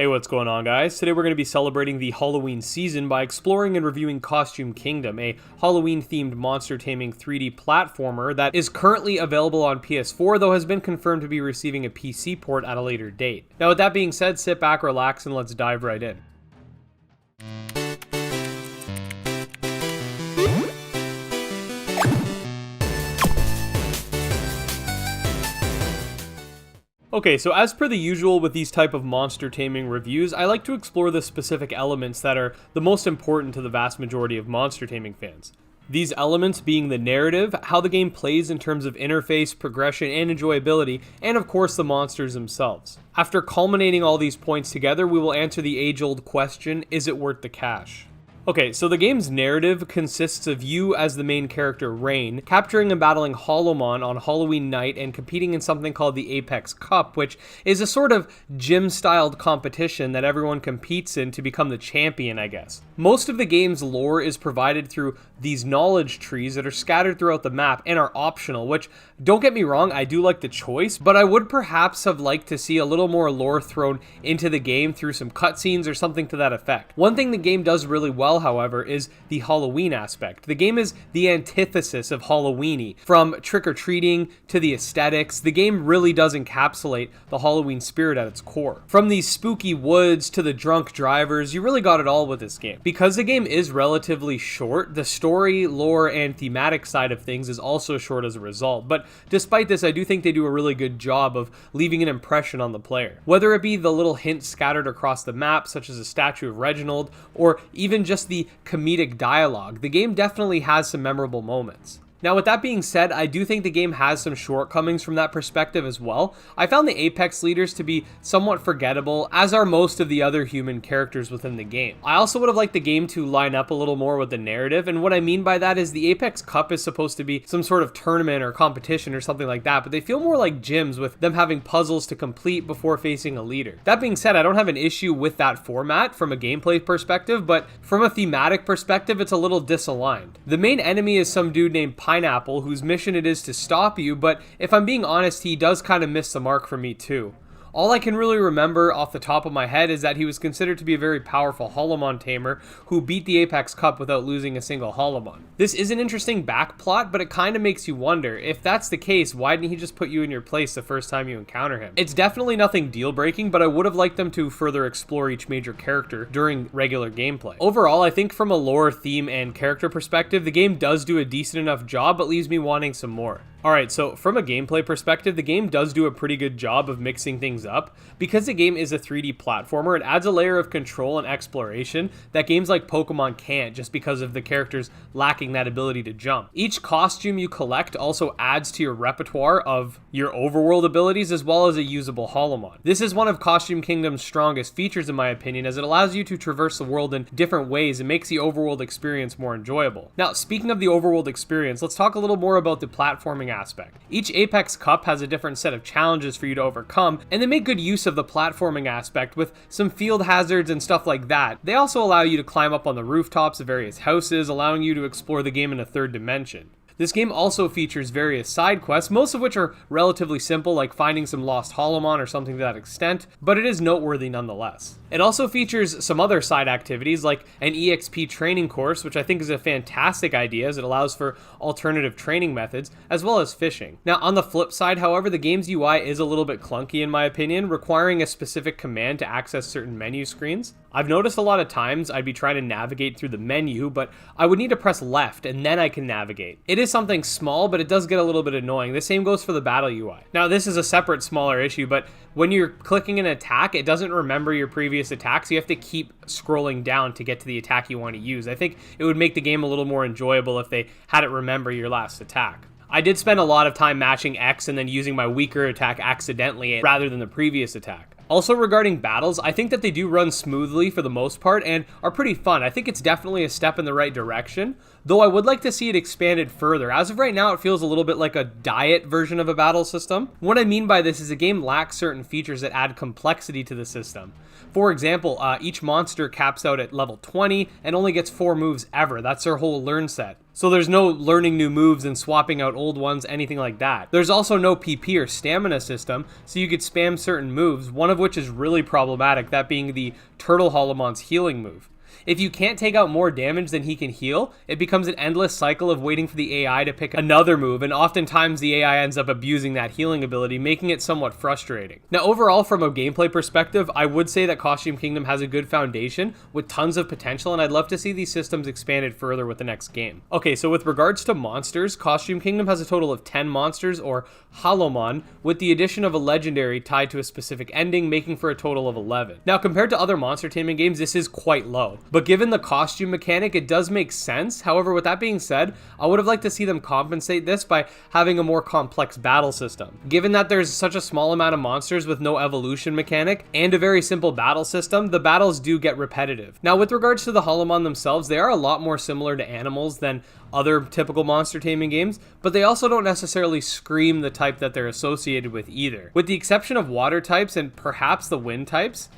Hey, what's going on, guys? Today we're going to be celebrating the Halloween season by exploring and reviewing Costume Kingdom, a Halloween-themed monster taming 3D platformer that is currently available on PS4, though has been confirmed to be receiving a PC port at a later date. Now, with that being said, sit back, relax, and let's dive right in. Okay, so as per the usual with these type of monster taming reviews, I like to explore the specific elements that are the most important to the vast majority of monster taming fans. These elements being the narrative, how the game plays in terms of interface, progression, and enjoyability, and of course the monsters themselves. After culminating all these points together, we will answer the age-old question, is it worth the cash? Okay, so the game's narrative consists of you as the main character, Rain, capturing and battling Coromon on Halloween night and competing in something called the Apex Cup, which is a sort of gym-styled competition that everyone competes in to become the champion, I guess. Most of the game's lore is provided through these knowledge trees that are scattered throughout the map and are optional, which, don't get me wrong, I do like the choice, but I would perhaps have liked to see a little more lore thrown into the game through some cutscenes or something to that effect. One thing the game does really well, however, is the Halloween aspect. The game is the antithesis of Halloweeny. From trick-or-treating to the aesthetics, the game really does encapsulate the Halloween spirit at its core. From these spooky woods to the drunk drivers, you really got it all with this game. Because the game is relatively short, the story, lore, and thematic side of things is also short as a result. But despite this, I do think they do a really good job of leaving an impression on the player. Whether it be the little hints scattered across the map, such as a statue of Reginald, or even just the comedic dialogue, the game definitely has some memorable moments. Now, with that being said, I do think the game has some shortcomings from that perspective as well. I found the Apex leaders to be somewhat forgettable, as are most of the other human characters within the game. I also would have liked the game to line up a little more with the narrative, and what I mean by that is the Apex Cup is supposed to be some sort of tournament or competition or something like that, but they feel more like gyms with them having puzzles to complete before facing a leader. That being said, I don't have an issue with that format from a gameplay perspective, but from a thematic perspective, it's a little disaligned. The main enemy is some dude named Pineapple, whose mission it is to stop you, but if I'm being honest, he does kind of miss the mark for me too. All I can really remember off the top of my head is that he was considered to be a very powerful Halloween tamer who beat the Apex Cup without losing a single Halloween. This is an interesting backplot, but it kind of makes you wonder, if that's the case, why didn't he just put you in your place the first time you encounter him? It's definitely nothing deal-breaking, but I would have liked them to further explore each major character during regular gameplay. Overall, I think from a lore, theme, and character perspective, the game does do a decent enough job, but leaves me wanting some more. Alright, so from a gameplay perspective, the game does do a pretty good job of mixing things up. Because the game is a 3D platformer, it adds a layer of control and exploration that games like Pokemon can't, just because of the characters lacking that ability to jump. Each costume you collect also adds to your repertoire of your overworld abilities, as well as a usable Halloween. This is one of Costume Kingdom's strongest features, in my opinion, as it allows you to traverse the world in different ways and makes the overworld experience more enjoyable. Now, speaking of the overworld experience, let's talk a little more about the platforming aspect. Each Apex Cup has a different set of challenges for you to overcome, and they make good use of the platforming aspect with some field hazards and stuff like that. They also allow you to climb up on the rooftops of various houses, allowing you to explore the game in a third dimension. This game also features various side quests, most of which are relatively simple, like finding some lost Halloween or something to that extent, but it is noteworthy nonetheless. It also features some other side activities, like an EXP training course, which I think is a fantastic idea as it allows for alternative training methods, as well as fishing. Now, on the flip side, however, the game's UI is a little bit clunky in my opinion, requiring a specific command to access certain menu screens. I've noticed a lot of times I'd be trying to navigate through the menu, but I would need to press left and then I can navigate. It is something small, but it does get a little bit annoying. The same goes for the battle UI. Now, this is a separate smaller issue, but when you're clicking an attack, it doesn't remember your previous attack, so you have to keep scrolling down to get to the attack you want to use. I think it would make the game a little more enjoyable if they had it remember your last attack. I did spend a lot of time matching X and then using my weaker attack accidentally rather than the previous attack. Also, regarding battles, I think that they do run smoothly for the most part and are pretty fun. I think it's definitely a step in the right direction, though I would like to see it expanded further. As of right now, it feels a little bit like a diet version of a battle system. What I mean by this is the game lacks certain features that add complexity to the system. For example, each monster caps out at level 20 and only gets 4 moves ever. That's their whole learn set. So there's no learning new moves and swapping out old ones, anything like that. There's also no PP or stamina system, so you could spam certain moves, one of which is really problematic, that being the Turtle Holomon's healing move. If you can't take out more damage than he can heal, it becomes an endless cycle of waiting for the AI to pick another move, and oftentimes the AI ends up abusing that healing ability, making it somewhat frustrating. Now overall, from a gameplay perspective, I would say that Costume Kingdom has a good foundation with tons of potential, and I'd love to see these systems expanded further with the next game. Okay, so with regards to monsters, Costume Kingdom has a total of 10 monsters, or Holomon, with the addition of a legendary tied to a specific ending, making for a total of 11. Now compared to other monster taming games, this is quite low. But given the costume mechanic, it does make sense. However, with that being said, I would have liked to see them compensate this by having a more complex battle system. Given that there's such a small amount of monsters with no evolution mechanic and a very simple battle system, the battles do get repetitive. Now, with regards to the Holomon themselves, they are a lot more similar to animals than other typical monster taming games, but they also don't necessarily scream the type that they're associated with either. With the exception of water types and perhaps the wind types,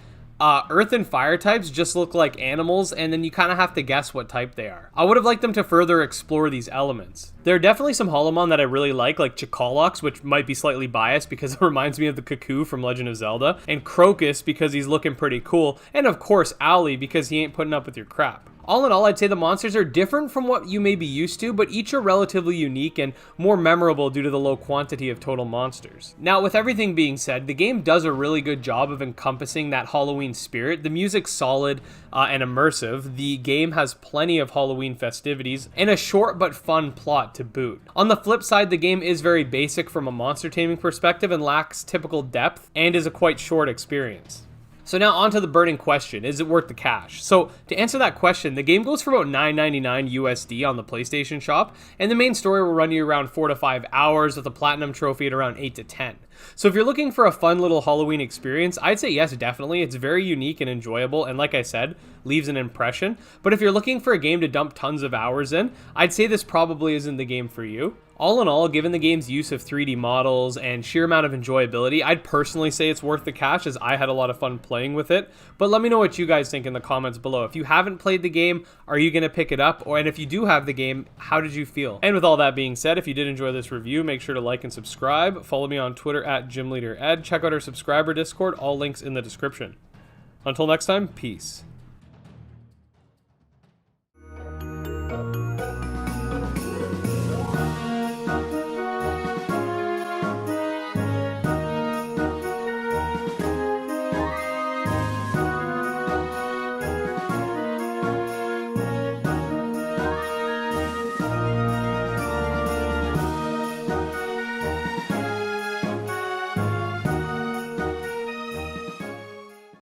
earth and fire types just look like animals, and then you kind of have to guess what type they are. I would have liked them to further explore these elements. There are definitely some Holomon that I really like Chikolox, which might be slightly biased because it reminds me of the Cuckoo from Legend of Zelda, and Crocus because he's looking pretty cool, and of course Owly because he ain't putting up with your crap. All in all, I'd say the monsters are different from what you may be used to, but each are relatively unique and more memorable due to the low quantity of total monsters. Now, with everything being said, the game does a really good job of encompassing that Halloween spirit. The music's solid and immersive. The game has plenty of Halloween festivities and a short but fun plot to boot. On the flip side, the game is very basic from a monster taming perspective and lacks typical depth and is a quite short experience. So now on to the burning question, is it worth the cash? So to answer that question, the game goes for about $9.99 USD on the PlayStation Shop, and the main story will run you around 4 to 5 hours with a platinum trophy at around 8 to 10. So if you're looking for a fun little Halloween experience, I'd say yes, definitely. It's very unique and enjoyable, and like I said, leaves an impression. But if you're looking for a game to dump tons of hours in, I'd say this probably isn't the game for you. All in all, given the game's use of 3D models and sheer amount of enjoyability, I'd personally say it's worth the cash, as I had a lot of fun playing with it. But let me know what you guys think in the comments below. If you haven't played the game, are you going to pick it up? And if you do have the game, how did you feel? And with all that being said, if you did enjoy this review, make sure to like and subscribe. Follow me on Twitter at GymLeaderEd. Check out our subscriber Discord, all links in the description. Until next time, peace.